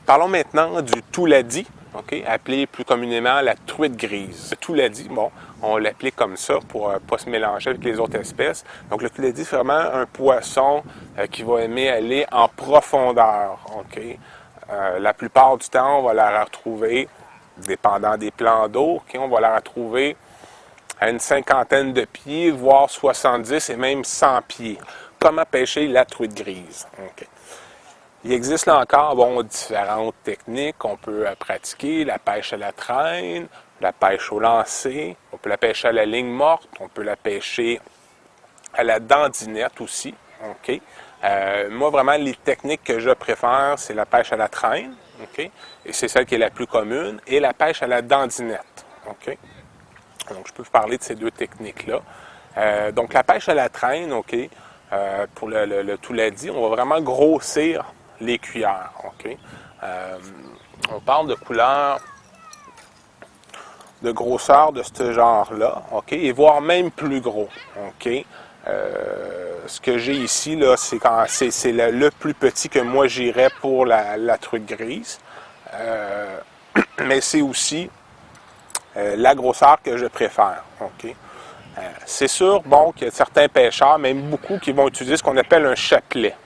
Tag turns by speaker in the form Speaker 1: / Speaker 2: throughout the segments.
Speaker 1: Parlons maintenant du touladi, appelé plus communément la truite grise. Le touladi, bon, on l'applique comme ça pour ne pas se mélanger avec les autres espèces. Donc le touladi, c'est vraiment un poisson qui va aimer aller en profondeur. La plupart du temps, on va la retrouver, dépendant des plans d'eau, on va la retrouver à une cinquantaine de pieds, voire 70 et même 100 pieds. Comment pêcher la truite grise? Il existe là encore différentes techniques qu'on peut pratiquer. La pêche à la traîne, la pêche au lancer, on peut la pêcher à la ligne morte, on peut la pêcher à la dandinette aussi. Moi, vraiment, les techniques que je préfère, c'est la pêche à la traîne, et c'est celle qui est la plus commune, et la pêche à la dandinette. Donc, je peux vous parler de ces deux techniques-là. Donc, la pêche à la traîne, pour le touladi, on va vraiment grossir les cuillères. On parle de couleur, de grosseur de ce genre-là, et voire même plus gros. Ce que j'ai ici, là, c'est le plus petit que moi j'irais pour la truite grise. Mais c'est aussi la grosseur que je préfère. C'est sûr, qu'il y a certains pêcheurs, même beaucoup, qui vont utiliser ce qu'on appelle un chapelet.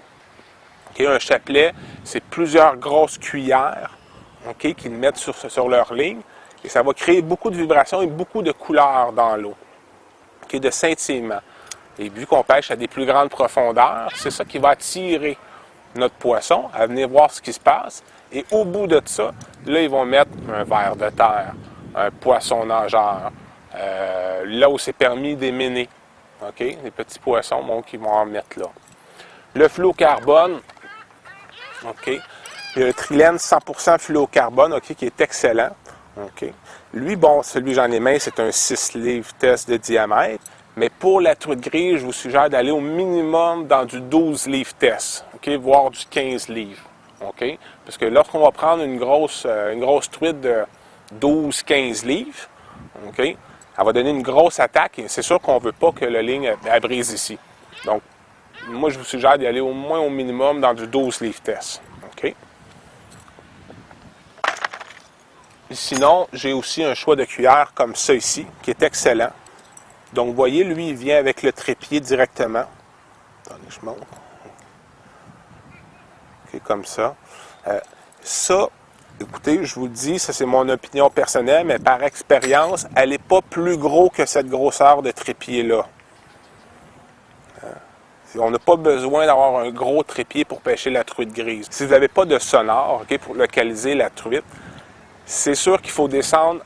Speaker 1: Un chapelet, c'est plusieurs grosses cuillères qu'ils mettent sur leur ligne, et ça va créer beaucoup de vibrations et beaucoup de couleurs dans l'eau, de scintillement. Et vu qu'on pêche à des plus grandes profondeurs, c'est ça qui va attirer notre poisson à venir voir ce qui se passe. Et au bout de ça, là, ils vont mettre un ver de terre, un poisson nageur, là où c'est permis d'éminer. Les petits poissons qu'ils vont en mettre là. Le fluocarbone, il y a le trilène 100% fluocarbone, qui est excellent. Lui, celui que j'en ai main, c'est un 6 livres test de diamètre. Mais pour la truite grise, je vous suggère d'aller au minimum dans du 12 livres test, voire du 15 livres. Parce que lorsqu'on va prendre une grosse truite de 12-15 livres, elle va donner une grosse attaque et c'est sûr qu'on ne veut pas que la ligne elle brise ici. Donc, moi, je vous suggère d'y aller au moins au minimum dans du 12 livres test. Sinon, j'ai aussi un choix de cuillère comme ça ici, qui est excellent. Donc, vous voyez, lui, il vient avec le trépied directement. Attendez, je montre. Comme ça. Ça, écoutez, je vous le dis, ça c'est mon opinion personnelle, mais par expérience, elle n'est pas plus gros que cette grosseur de trépied-là. On n'a pas besoin d'avoir un gros trépied pour pêcher la truite grise. Si vous n'avez pas de sonore pour localiser la truite, c'est sûr qu'il faut descendre.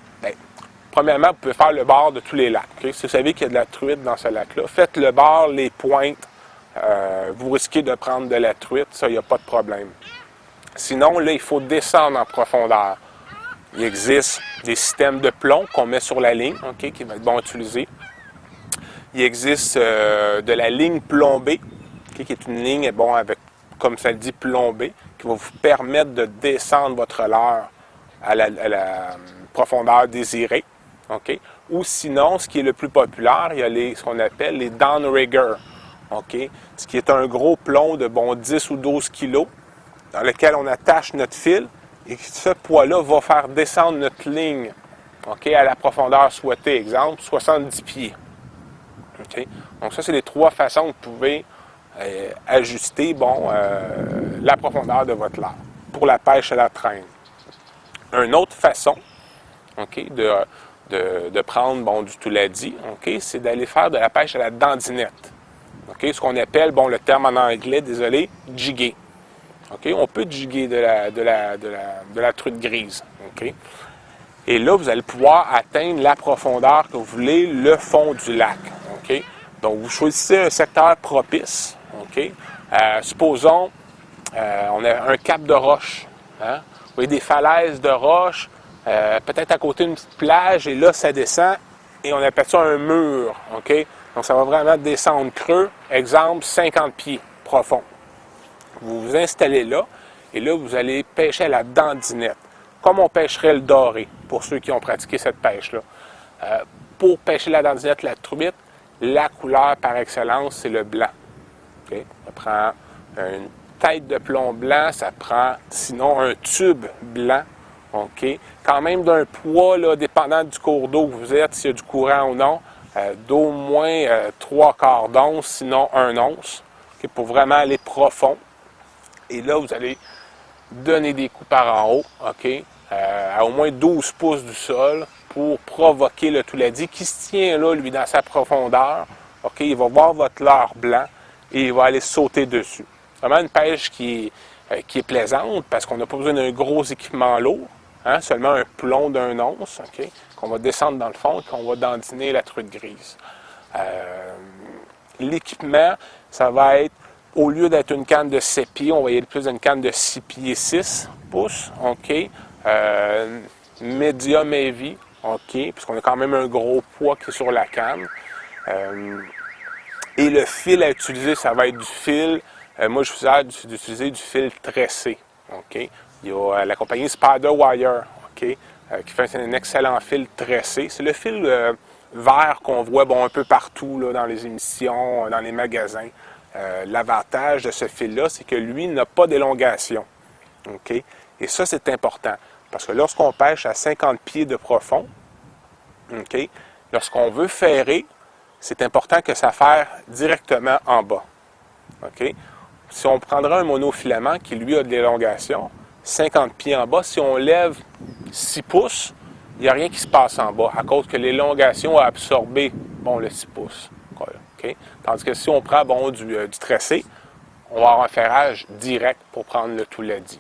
Speaker 1: Premièrement, vous pouvez faire le bord de tous les lacs. Si vous savez qu'il y a de la truite dans ce lac-là, faites le bord, les pointes. Vous risquez de prendre de la truite, ça, il n'y a pas de problème. Sinon, là, il faut descendre en profondeur. Il existe des systèmes de plomb qu'on met sur la ligne, qui va être bon à utiliser. Il existe de la ligne plombée, qui est une ligne, avec, comme ça le dit, plombée, qui va vous permettre de descendre votre leurre à la profondeur désirée. Ou sinon, ce qui est le plus populaire, il y a ce qu'on appelle les downriggers. Ce qui est un gros plomb de 10 ou 12 kilos dans lequel on attache notre fil et ce poids-là va faire descendre notre ligne à la profondeur souhaitée. Exemple, 70 pieds. Donc ça, c'est les trois façons que vous pouvez ajuster la profondeur de votre leurre pour la pêche à la traîne. Une autre façon de prendre du touladi, c'est d'aller faire de la pêche à la dandinette. Ce qu'on appelle, le terme en anglais, désolé, jigger. On peut jigger de la truite grise. Et là, vous allez pouvoir atteindre la profondeur que vous voulez, le fond du lac. Donc, vous choisissez un secteur propice. Supposons, on a un cap de roche. Vous voyez des falaises de roche, peut-être à côté d'une petite plage, et là, ça descend, et on appelle ça un mur. Donc, ça va vraiment descendre creux. Exemple, 50 pieds profond. Vous vous installez là, et là, vous allez pêcher à la dandinette, comme on pêcherait le doré, pour ceux qui ont pratiqué cette pêche-là. Pour pêcher la dandinette, la truite, la couleur par excellence, c'est le blanc. Ça prend une tête de plomb blanc, ça prend sinon un tube blanc. OK? Quand même d'un poids, là, dépendant du cours d'eau que vous êtes, s'il y a du courant ou non, d'au moins 3/4 d'once, sinon 1 once, okay, pour vraiment aller profond. Et là, vous allez donner des coups par en haut, OK? À au moins 12 pouces du sol pour provoquer le touladi qui se tient là, lui, dans sa profondeur. OK? Il va voir votre leurre blanc et il va aller sauter dessus. Vraiment une pêche qui est plaisante parce qu'on n'a pas besoin d'un gros équipement lourd, hein? Seulement un plomb d'1 once, OK? Qu'on va descendre dans le fond et qu'on va dandiner la truite grise. L'équipement, ça va être, au lieu d'être une canne de 7 pieds, on va y aller plus d'une canne de 6 pieds 6 pouces, OK? Medium heavy, OK? Puisqu'on a quand même un gros poids qui est sur la canne. Et le fil à utiliser, ça va être du fil. Moi, je vous d'utiliser du fil tressé, OK? Il y a la compagnie Spiderwire, OK? Qui fait un excellent fil tressé. C'est le fil vert qu'on voit un peu partout là, dans les émissions, dans les magasins. L'avantage de ce fil-là, c'est que lui n'a pas d'élongation. OK? Et ça, c'est important. Parce que lorsqu'on pêche à 50 pieds de profond, OK? Lorsqu'on veut ferrer, c'est important que ça ferre directement en bas. OK? Si on prendra un monofilament qui, lui, a de l'élongation, 50 pieds en bas, si on lève 6 pouces, il n'y a rien qui se passe en bas, à cause que l'élongation a absorbé le 6 pouces. Okay? Tandis que si on prend du tressé, on va avoir un ferrage direct pour prendre le touladi.